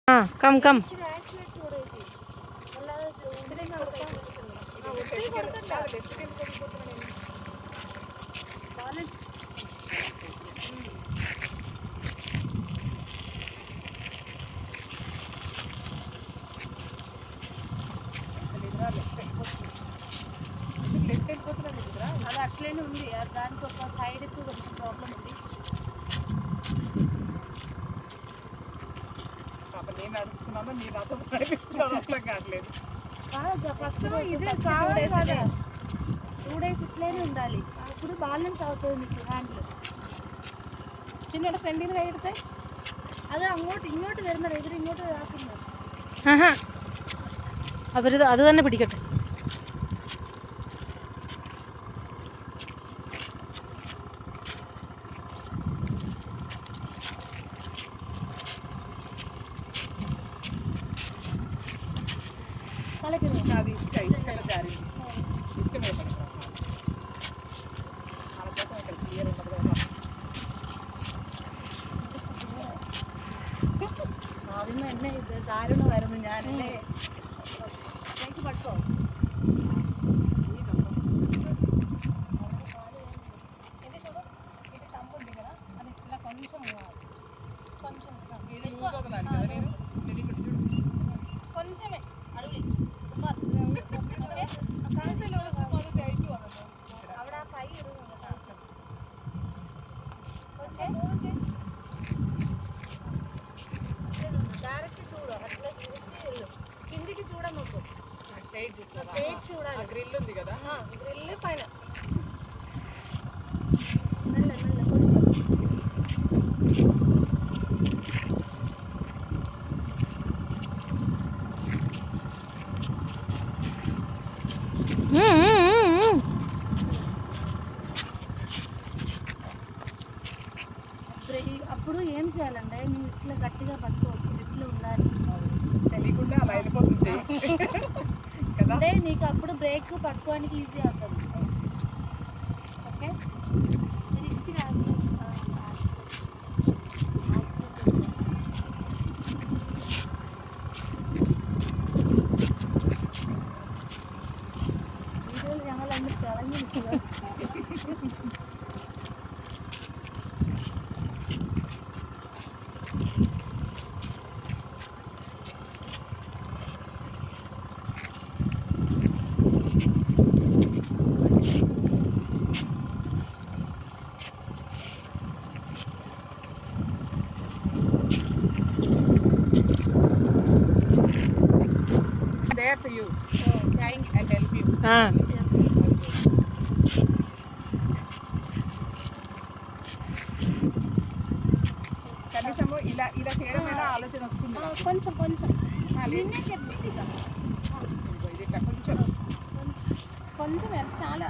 Come come అది అట్లనే ఉంది. దానికి ఒక సైడ్ కొంచెం ప్రాబ్లం ఉంది. నేను నడుస్తున్నాను, నీ నాతో నడిపిస్తున్నాను, అట్లా కావట్లేదు. ఫస్ట్ ఇదే కావాలి కదా, 2 days ఇట్లనే ఉండాలి. అప్పుడు బ్యాలెన్స్ అవుతుంది మీకు హ్యాండ్లు. చిన్న ఫ్రెండ్గా ఎడితే అదే ഇങ്ങോട്ട് വരുന്നത് എതിർ ഇങ്ങോട്ട് ആക്കുന്നത്. അത് തന്നെ പിടിക്കട്ടെ. అది ఇసుకలో జారింది. ఇసుక మీద పడుతుంది. మన కోసం ఇక్కడ క్లియర్ ఉండదు కదా. ആദ്യമേ എന്നെ ദാരുണമായിരുന്നു. ഞാനല്ലേ എനിക്ക് പട്ടോ కొంచెమే అడుగులి അവിടെ ആ കൈ డైరెక్ట్ చూడు, అట్లా చూసి కిందికి చూడమ్మకు. స్ట్రైట్ చూడాలి. గ్రిల్ ఉంది కదా, గ్రిల్ పైన మెల్ల మెల్ల కొంచెం. అప్పుడు ఏం చేయాలంటే నువ్వు ఇట్లా గట్టిగా పట్టుకోవచ్చు, ఇట్లా ఉండాలి. తెలియకుండా అలా వెళ్ళిపోతుంది అంటే నీకు అప్పుడు బ్రేక్ పట్టుకోవడానికి ఈజీ అవుతుంది. ఓకే, మీరు ఇచ్చి വീഡിയോയിൽ ഞങ്ങൾ അന്ന് തിളങ്ങി നിൽക്കുക. there for you. Oh, thank you. I'll help you. కనీసము ఇలా ఇలా చేయడం ఆలోచన వస్తుంది. కొంచెం కొంచెం నిన్నే చెప్పింది కదా, ఇది కొంచెం కొంచెం చాలా